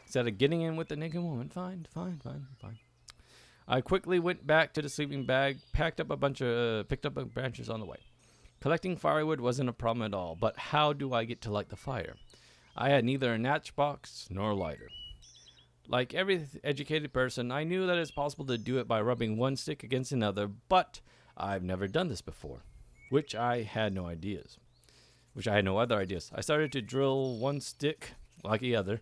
instead of getting in with the naked woman. Fine. I quickly went back to the sleeping bag, picked up branches on the way. Collecting firewood wasn't a problem at all, but how do I get to light the fire? I had neither a matchbox nor a lighter. Like every educated person, I knew that it's possible to do it by rubbing one stick against another, but I've never done this before, which I had no other ideas. I started to drill one stick like the other.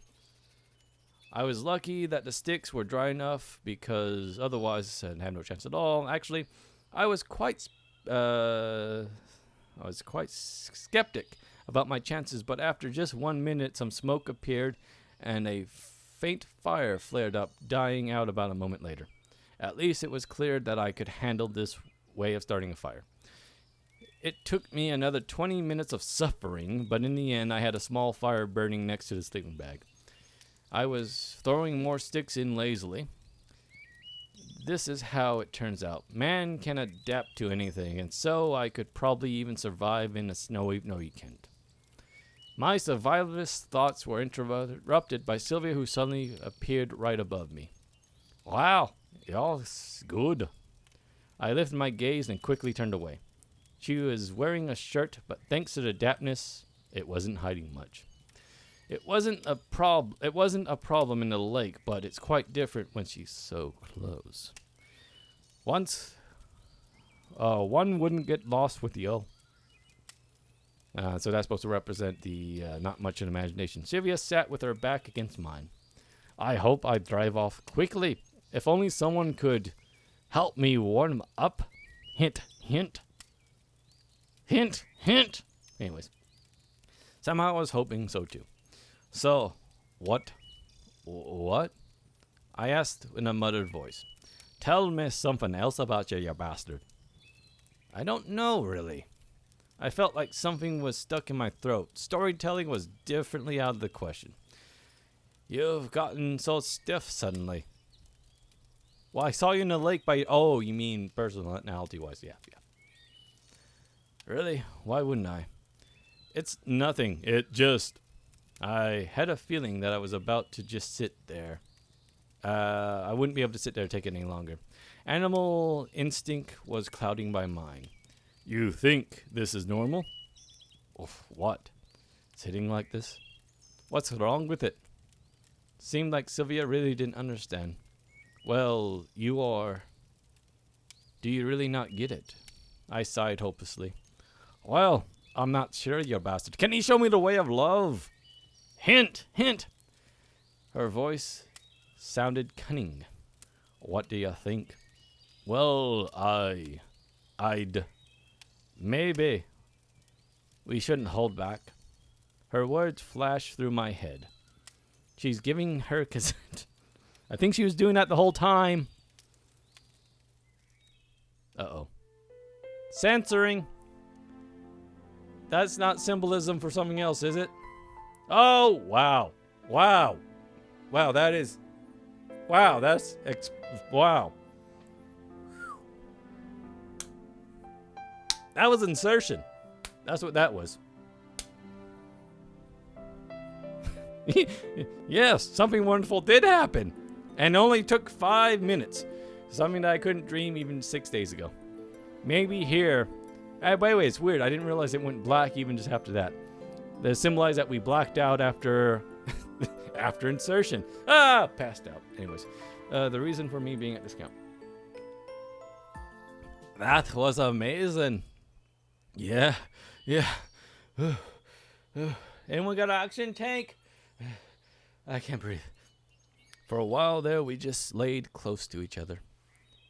I was lucky that the sticks were dry enough because otherwise I'd have no chance at all. Actually, I was quite skeptic about my chances, but after just 1 minute, some smoke appeared and a faint fire flared up, dying out about a moment later. At least it was clear that I could handle this way of starting a fire. It took me another 20 minutes of suffering, but in the end, I had a small fire burning next to the sleeping bag. I was throwing more sticks in lazily. This is how it turns out. Man can adapt to anything, and so I could probably even survive in a snowy weekend. My survivalist thoughts were interrupted by Sylvia, who suddenly appeared right above me. Wow, y'all's good. I lifted my gaze and quickly turned away. She was wearing a shirt, but thanks to the dampness, it wasn't hiding much. It wasn't a problem in the lake, but it's quite different when she's so close. One wouldn't get lost with the O. So that's supposed to represent the not much in imagination. Sylvia sat with her back against mine. I hope I drive off quickly. If only someone could help me warm up. Hint, hint. Hint, hint. Anyways. Somehow I was hoping so too. So, what? I asked in a muttered voice. Tell me something else about you bastard. I don't know, really. I felt like something was stuck in my throat. Storytelling was definitely out of the question. You've gotten so stiff suddenly. Well, I saw you in the lake by... Oh, you mean personality-wise. Yeah. Really? Why wouldn't I? It's nothing. I had a feeling that I was about to just sit there. I wouldn't be able to sit there and take it any longer. Animal instinct was clouding my mind. You think this is normal? Oof, what? Sitting like this? What's wrong with it? Seemed like Sylvia really didn't understand. Well, you are. Do you really not get it? I sighed hopelessly. Well, I'm not sure, you bastard. Can you show me the way of love? Hint, hint. Her voice sounded cunning. What do you think? Well, I'd... Maybe. We shouldn't hold back. Her words flashed through my head. She's giving her consent. I think she was doing that the whole time. Uh-oh. Censoring. That's not symbolism for something else, is it? Oh, wow. Wow, that is... Wow, that's... Wow. That was insertion. That's what that was. Yes, something wonderful did happen. And only took 5 minutes. Something that I couldn't dream even 6 days ago. Maybe here... by the way, it's weird. I didn't realize it went black even just after that. That symbolized that we blacked out after... after insertion. Passed out. Anyways, the reason for me being at discount. That was amazing. Yeah. Anyone got an oxygen tank? I can't breathe. For a while there, we just laid close to each other.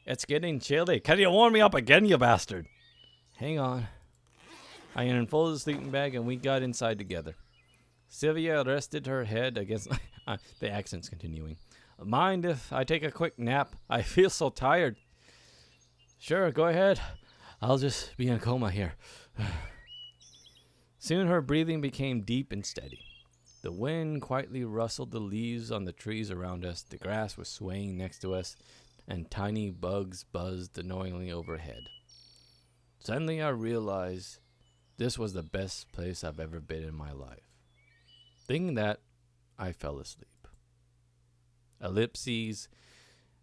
It's getting chilly. Can you warm me up again, you bastard? Hang on. I unfolded the sleeping bag and we got inside together. Sylvia rested her head against... the accent's continuing. Mind if I take a quick nap? I feel so tired. Sure, go ahead. I'll just be in a coma here. Soon her breathing became deep and steady. The wind quietly rustled the leaves on the trees around us. The grass was swaying next to us, and tiny bugs buzzed annoyingly overhead. Suddenly I realized this was the best place I've ever been in my life. Thinking that, I fell asleep. Ellipses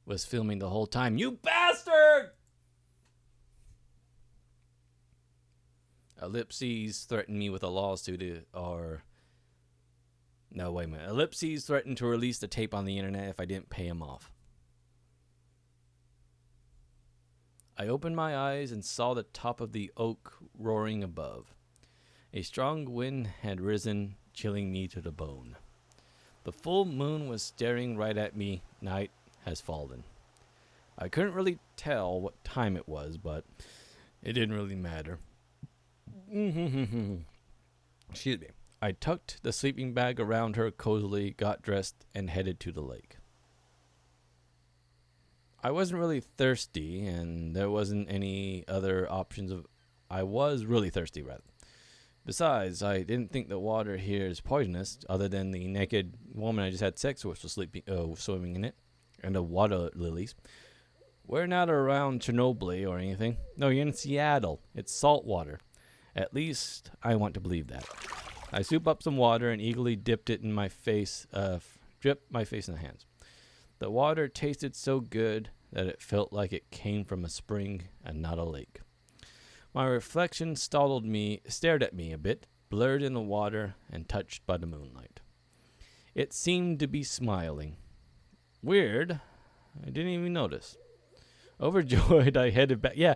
was filming the whole time. You bastard! Ellipses threatened me with a lawsuit No, wait a minute. Ellipses threatened to release the tape on the internet if I didn't pay him off. I opened my eyes and saw the top of the oak roaring above. A strong wind had risen, chilling me to the bone. The full moon was staring right at me. Night has fallen. I couldn't really tell what time it was, but it didn't really matter. Excuse me. I tucked the sleeping bag around her cozily, got dressed, and headed to the lake. I wasn't really thirsty, and there wasn't any other options of... I was really thirsty, rather. Besides, I didn't think the water here is poisonous, other than the naked woman I just had sex with was swimming in it, and the water lilies. We're not around Chernobyl or anything. No, you're in Seattle. It's salt water. At least, I want to believe that. I scooped up some water and eagerly dipped it in my face, dripped my face in the hands. The water tasted so good that it felt like it came from a spring and not a lake. My reflection stared at me a bit, blurred in the water and touched by the moonlight. It seemed to be smiling. Weird. I didn't even notice. Overjoyed, I headed back. Yeah,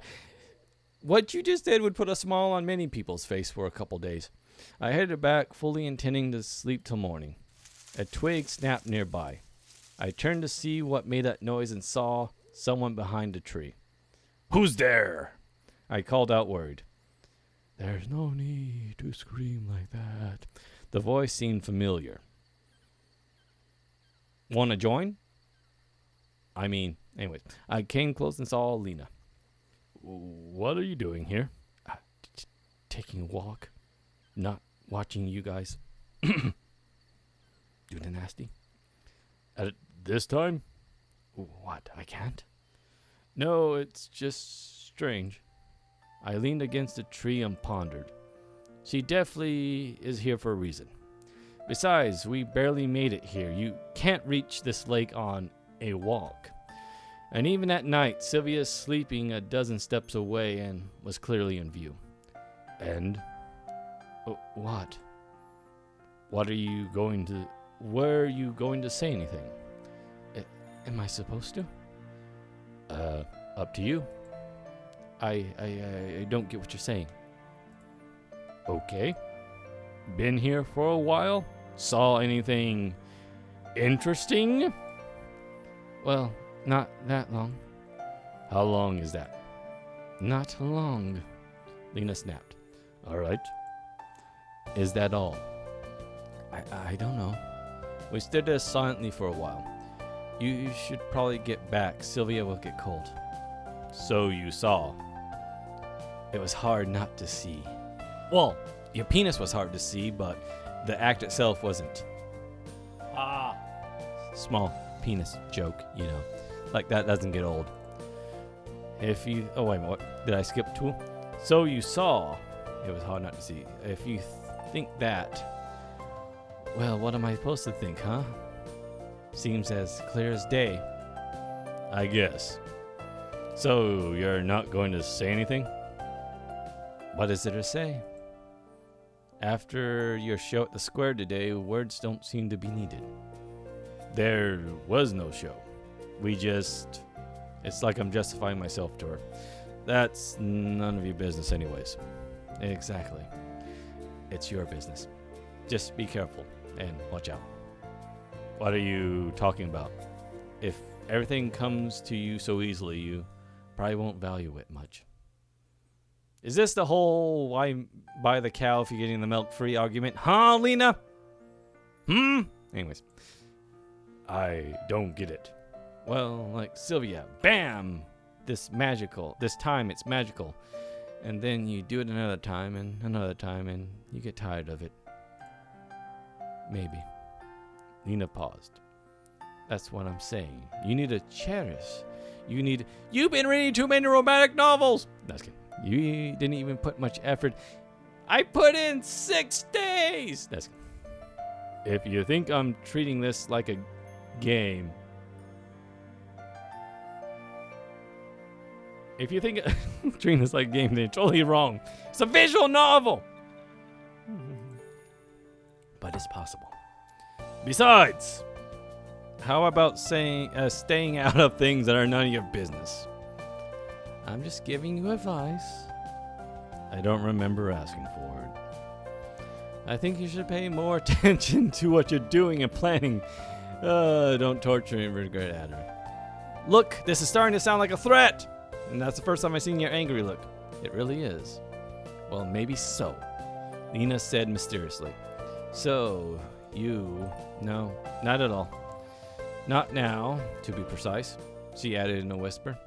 what you just did would put a smile on many people's face for a couple days. I headed back, fully intending to sleep till morning. A twig snapped nearby. I turned to see what made that noise and saw someone behind a tree. "Who's there?" I called out, worried. "There's no need to scream like that." The voice seemed familiar. "Want to join?" Anyways, I came close and saw Lena. "What are you doing here?" Taking a walk. Not watching you guys do the nasty. "At this time?" "What, I can't?" "No, it's just strange." I leaned against a tree and pondered. She definitely is here for a reason. Besides, we barely made it here. You can't reach this lake on a walk. And even at night, Sylvia's sleeping a dozen steps away and was clearly in view. "And?" What? Were you going to say anything?" Am I supposed to?" Up to you." I don't get what you're saying." "Okay. Been here for a while? Saw anything interesting?" "Well, not that long." "How long is that?" "Not long," Lena snapped. "All right. Is that all?" I don't know." We stood there silently for a while. You should probably get back. Sylvia will get cold." "So you saw?" "It was hard not to see." "Well, your penis was hard to see, but the act itself wasn't." Small penis joke, Like that doesn't get old. Wait a minute, what? Did I skip two? "So you saw. It was hard not to see." If you think that, well, what am I supposed to think, huh? Seems as clear as day. "I guess. So you're not going to say anything?" "What is there to say? After your show at the square today, words don't seem to be needed." "There was no show. It's like I'm justifying myself to her. That's none of your business anyways." "Exactly. It's your business. Just be careful and watch out." "What are you talking about?" "If everything comes to you so easily, you probably won't value it much." Is this the whole why buy the cow if you're getting the milk free argument? Huh, Lena? Anyways. "I don't get it." "Well, like Sylvia, bam! This time it's magical. And then you do it another time, and you get tired of it. Maybe." Lena paused. "That's what I'm saying. You need to cherish. You've been reading too many romantic novels." That's kidding. You didn't even put much effort. "I put in 6 days." That's kidding. "If you think I'm treating this like a game, If you think Trina's like a game, then you're totally wrong. It's a visual novel. But it's possible. Besides, how about staying out of things that are none of your business? I'm just giving you advice. I don't remember asking for it. I think you should pay more attention to what you're doing and planning. Don't torture and regret at her. Look, this is starting to sound like a threat. And that's the first time I've seen your angry look. It really is. Well, maybe so, Nina said mysteriously. So, no, not at all. Not now, to be precise, she added in a whisper.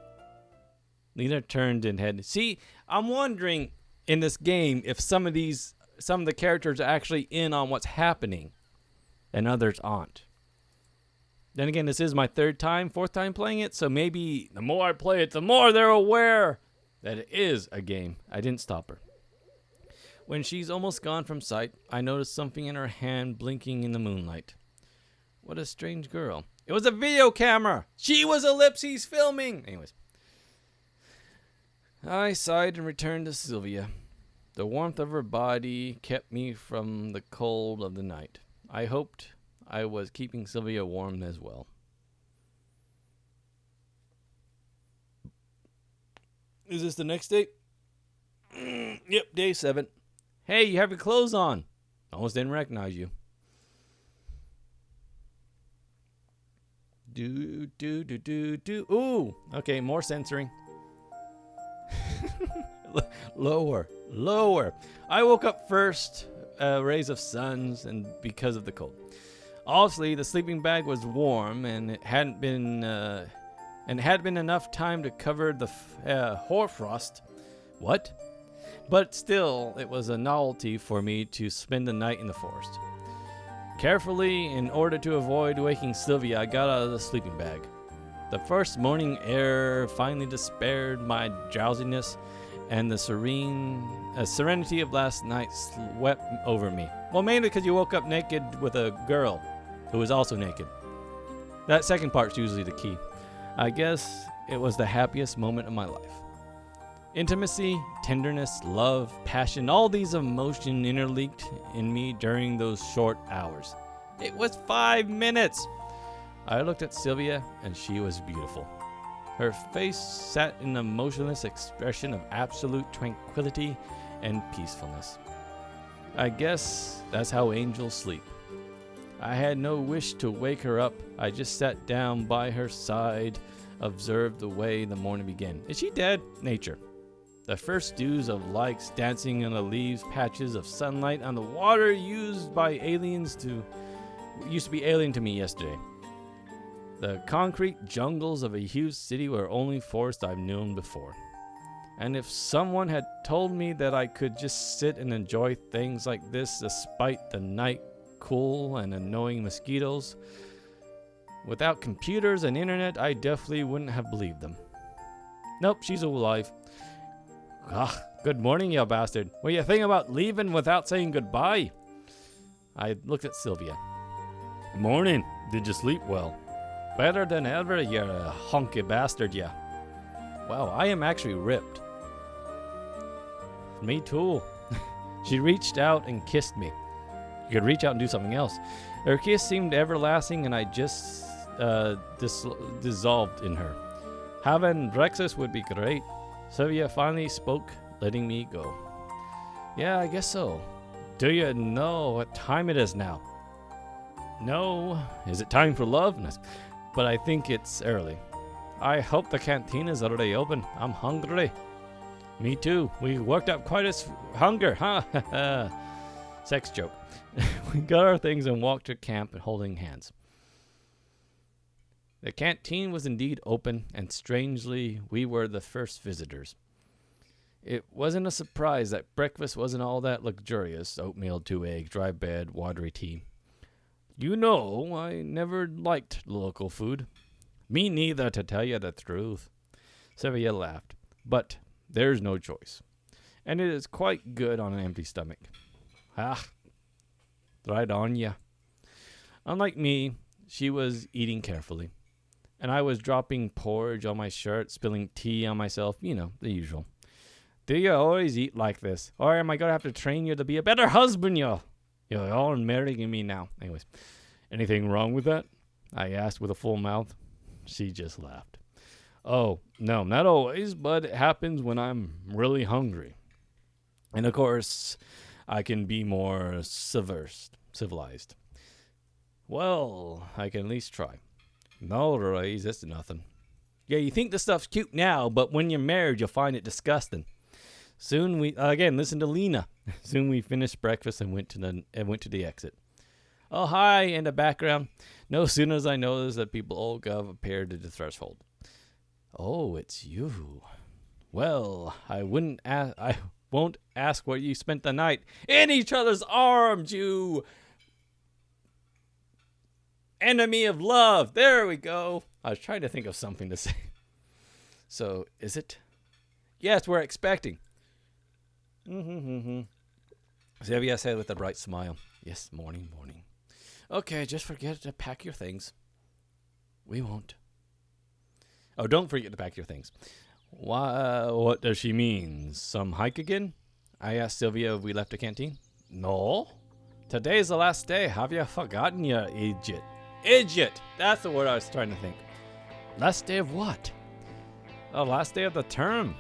Nina turned and headed. See, I'm wondering in this game if some of the characters are actually in on what's happening and others aren't. Then again, this is my fourth time playing it, so maybe the more I play it, the more they're aware that it is a game. I didn't stop her. When she's almost gone from sight, I noticed something in her hand blinking in the moonlight. What a strange girl. It was a video camera. She was ellipses filming. Anyways. I sighed and returned to Sylvia. The warmth of her body kept me from the cold of the night. I hoped I was keeping Sylvia warm as well. Is this the next date? Yep, day 7. Hey, you have your clothes on. Almost didn't recognize you. Ooh, okay, more censoring. Lower. I woke up first, rays of suns, and because of the cold. Obviously, the sleeping bag was warm, and it hadn't been enough time to cover the hoarfrost. What? But still, it was a novelty for me to spend the night in the forest. Carefully, in order to avoid waking Sylvia, I got out of the sleeping bag. The first morning air finally dispelled my drowsiness, and the serenity of last night swept over me. Well, mainly because you woke up naked with a girl who was also naked. That second part's usually the key. I guess it was the happiest moment of my life. Intimacy, tenderness, love, passion, all these emotions interleaked in me during those short hours. It was 5 minutes. I looked at Sylvia, and she was beautiful. Her face sat in a motionless expression of absolute tranquility and peacefulness. I guess that's how angels sleep. I had no wish to wake her up. I just sat down by her side, observed the way the morning began. Is she dead? Nature. The first dews of lights dancing on the leaves, patches of sunlight on the water used to be alien to me yesterday. The concrete jungles of a huge city were only forest I've known before. And if someone had told me that I could just sit and enjoy things like this despite the night cool and annoying mosquitoes, without computers and internet, I definitely wouldn't have believed them. Nope, she's alive. Good morning, you bastard. What do you think about leaving without saying goodbye? I looked at Sylvia. Morning. Did you sleep well? Better than ever, you honky bastard, yeah. Wow, I am actually ripped. Me too. She reached out and kissed me. You could reach out and do something else. Her kiss seemed everlasting, and I just dissolved in her. Having breakfast would be great. Sylvia finally spoke, letting me go. Yeah, I guess so. Do you know what time it is now? No. Is it time for love? But I think it's early. I hope the canteen is already open. I'm hungry. Me too. We worked up quite a hunger, huh? Sex joke. We got our things and walked to camp holding hands. The canteen was indeed open, and strangely, we were the first visitors. It wasn't a surprise that breakfast wasn't all that luxurious. Oatmeal, 2 eggs, dry bread, watery tea. You know, I never liked local food. Me neither, to tell you the truth. Sylvia laughed. But there's no choice. And it is quite good on an empty stomach. Right on ya. Unlike me, she was eating carefully. and I was dropping porridge on my shirt, spilling tea on myself, you know, the usual. Do you always eat like this? Or am I going to have to train you to be a better husband, You're all marrying me now. Anyways, anything wrong with that? I asked with a full mouth. She just laughed. Oh, no, not always, but it happens when I'm really hungry. And of course, I can be more civilized. Well, I can at least try. No, Louise, that's nothing. Yeah, you think this stuff's cute now, but when you're married, you'll find it disgusting. Soon we, again, listen to Lena. Soon we finished breakfast and went to the exit. Oh, hi, in the background. No sooner as I noticed that people all gov appeared at the threshold. Oh, it's you. Well, I won't ask where you spent the night. In each other's arms, you enemy of love. There we go. I was trying to think of something to say. So, is it? Yes, we're expecting. Sylvia said with a bright smile. Yes, morning. Okay, just forget to pack your things. We won't. Oh, don't forget to pack your things. What does she mean? Some hike again? I asked Sylvia if we left the canteen. No. Today's the last day. Have you forgotten, you idiot? Idiot! That's the word I was trying to think. Last day of what? Oh, last day of the term.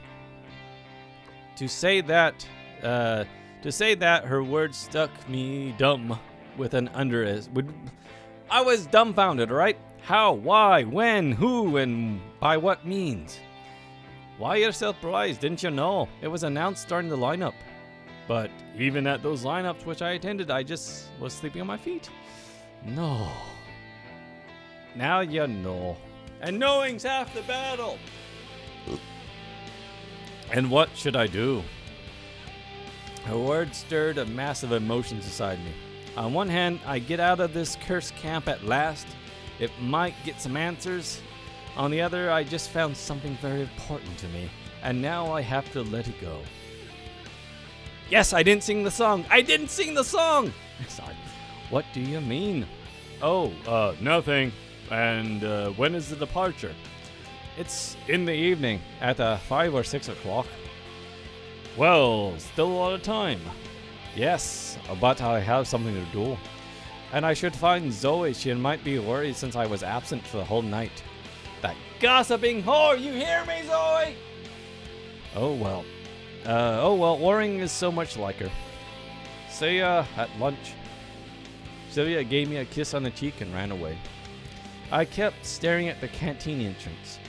To say that, her words stuck me dumb with an I was dumbfounded, right? How, why, when, who, and by what means? Why you're surprised? Didn't you know? It was announced starting the lineup. But even at those lineups which I attended, I just was sleeping on my feet. No. Now you know. And knowing's half the battle. And what should I do? Her words stirred a massive emotions inside me. On one hand, I get out of this cursed camp at last. It might get some answers. On the other, I just found something very important to me. And now I have to let it go. Yes, I didn't sing the song. Sorry. What do you mean? Oh, nothing. And when is the departure? It's in the evening at 5 or 6 o'clock. Well, still a lot of time. Yes, but I have something to do. And I should find Zoe. She might be worried since I was absent for the whole night. That gossiping whore! You hear me, Zoe? Oh well, worrying is so much like her. See ya at lunch. Sylvia gave me a kiss on the cheek and ran away. I kept staring at the canteen entrance.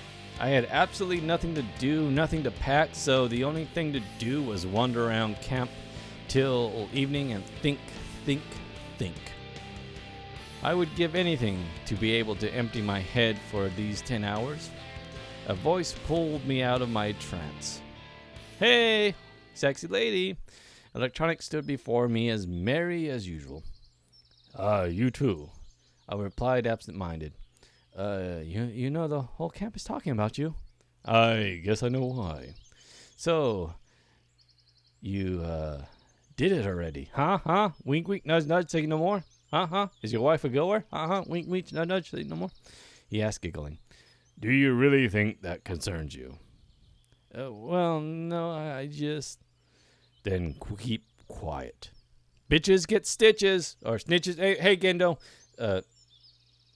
I had absolutely nothing to do, nothing to pack, so the only thing to do was wander around camp till evening and think. I would give anything to be able to empty my head for these 10 hours. A voice pulled me out of my trance. Hey, sexy lady. Electronic stood before me as merry as usual. You too. I replied absent-minded. You know the whole camp is talking about you. I guess I know why. So, you, did it already. Huh? Wink, wink, nudge, nudge, say no more. Is your wife a goer? Wink, wink, nudge, nudge, say no more. He asked, giggling. Do you really think that concerns you? Well, no, I just... Then keep quiet. Bitches get stitches. Or snitches. Hey, Gendo.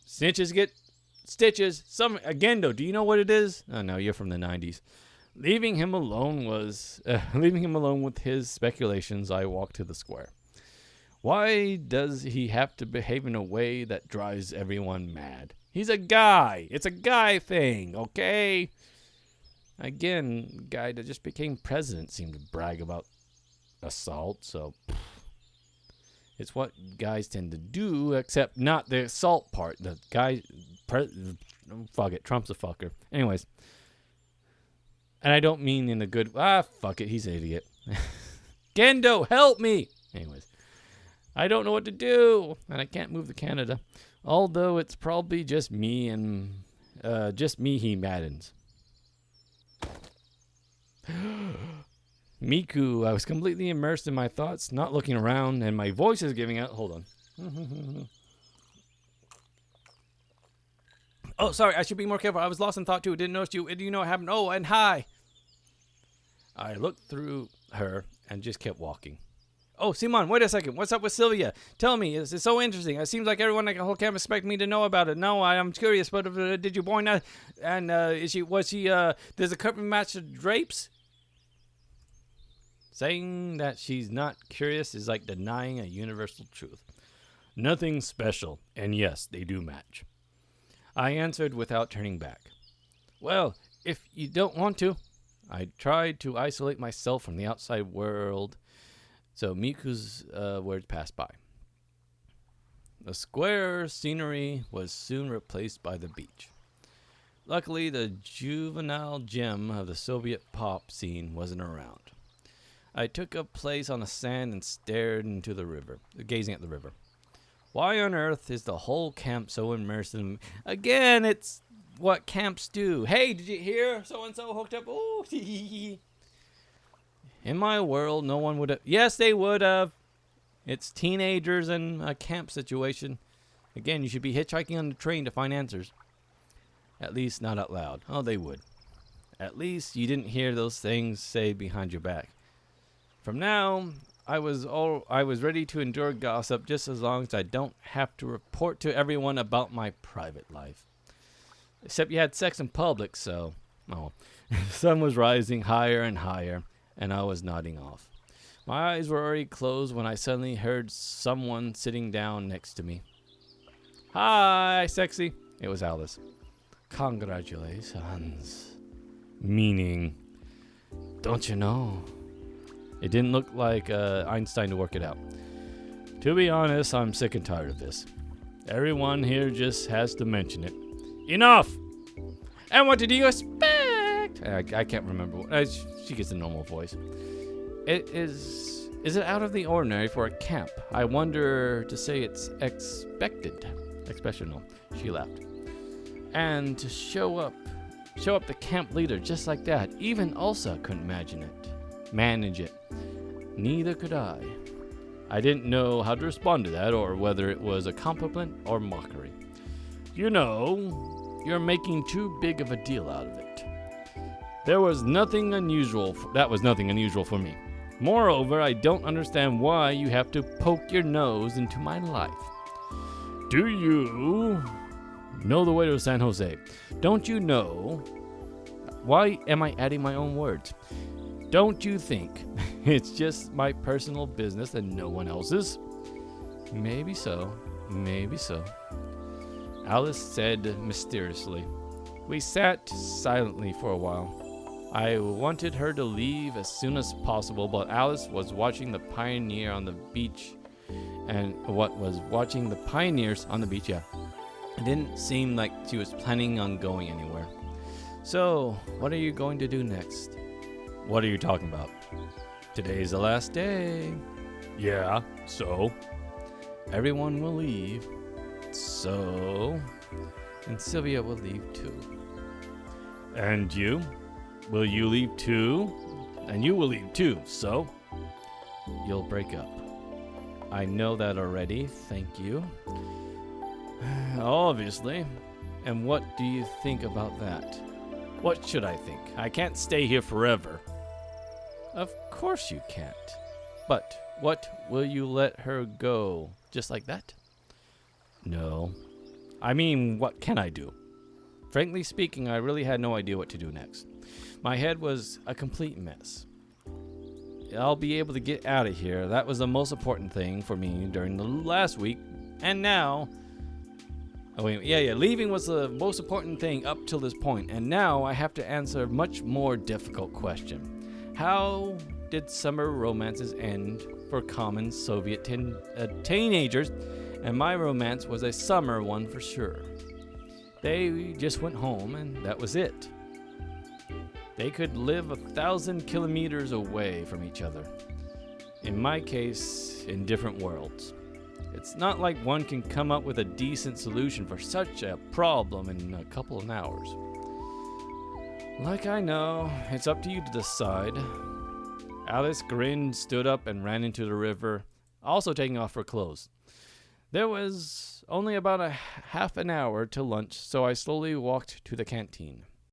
Snitches get stitches. Gendo, do you know what it is? Oh, no, you're from the 90s. Leaving him alone with his speculations, I walked to the square. Why does he have to behave in a way that drives everyone mad? He's a guy. It's a guy thing, okay? Again, the guy that just became president seemed to brag about assault, so it's what guys tend to do, except not the assault part. The guy, fuck it, Trump's a fucker. Anyways, and I don't mean in a good, fuck it, he's an idiot. Gendo, help me! Anyways, I don't know what to do, and I can't move to Canada, although it's probably just me and, he maddens. Miku, I was completely immersed in my thoughts, not looking around, and my voice is giving out. Hold on. Oh, sorry, I should be more careful. I was lost in thought, too. Didn't notice you. Do you know what happened? Oh, and hi. I looked through her and just kept walking. Oh, Simon, wait a second. What's up with Sylvia? Tell me. It's so interesting. It seems like everyone at the whole camp expects me to know about it. No, I'm curious, but did you point out? And does a curtain match the drapes? Saying that she's not curious is like denying a universal truth. Nothing special, and yes, they do match. I answered without turning back. Well, if you don't want to. I tried to isolate myself from the outside world, so Miku's words passed by. The square scenery was soon replaced by the beach. Luckily, the juvenile gem of the Soviet pop scene wasn't around. I took a place on the sand and stared into the river, gazing at the river. Why on earth is the whole camp so immersed in... Again, it's what camps do. Hey, did you hear so-and-so hooked up? Oh, in my world, no one would have... Yes, they would have. It's teenagers and a camp situation. Again, you should be hitchhiking on the train to find answers. At least not out loud. Oh, they would. At least you didn't hear those things said behind your back. From now, I was ready to endure gossip just as long as I don't have to report to everyone about my private life. Except you had sex in public, so... Oh. The sun was rising higher and higher, and I was nodding off. My eyes were already closed when I suddenly heard someone sitting down next to me. Hi, sexy. It was Alice. Congratulations. Meaning, don't you know? It didn't look like Einstein to work it out. To be honest, I'm sick and tired of this. Everyone here just has to mention it. Enough! And what did you expect? I can't remember. She gets a normal voice. Is it out of the ordinary for a camp? I wonder to say it's expected. Expressional. She laughed. And to show up the camp leader just like that. Even Elsa couldn't manage it. Neither could I. I didn't know how to respond to that or whether it was a compliment or mockery. You know, you're making too big of a deal out of it. That was nothing unusual for me. Moreover, I don't understand why you have to poke your nose into my life. Do you know the way to San Jose? Don't you know? Why am I adding my own words? Don't you think it's just my personal business and no one else's? Maybe so. Alice said mysteriously. We sat silently for a while. I wanted her to leave as soon as possible, but Alice was watching the pioneer on the beach. And watching the pioneers on the beach, yeah. It didn't seem like she was planning on going anywhere. So, what are you going to do next? What are you talking about? Today's the last day. Yeah, so? Everyone will leave. So? And Sylvia will leave too. And you? Will you leave too? And you will leave too, so? You'll break up. I know that already, thank you. Obviously. And what do you think about that? What should I think? I can't stay here forever. Of course you can't. But what, will you let her go just like that? No. I mean, what can I do? Frankly speaking, I really had no idea what to do next. My head was a complete mess. I'll be able to get out of here. That was the most important thing for me during the last week. And now... leaving was the most important thing up till this point. And now I have to answer a much more difficult question. How did summer romances end for common Soviet teenagers? And my romance was a summer one for sure. They just went home and that was it. They could live 1,000 kilometers away from each other. In my case, in different worlds. It's not like one can come up with a decent solution for such a problem in a couple of hours. Like I know, it's up to you to decide. Alice grinned, stood up, and ran into the river, also taking off her clothes. There was only about a half an hour till lunch, so I slowly walked to the canteen.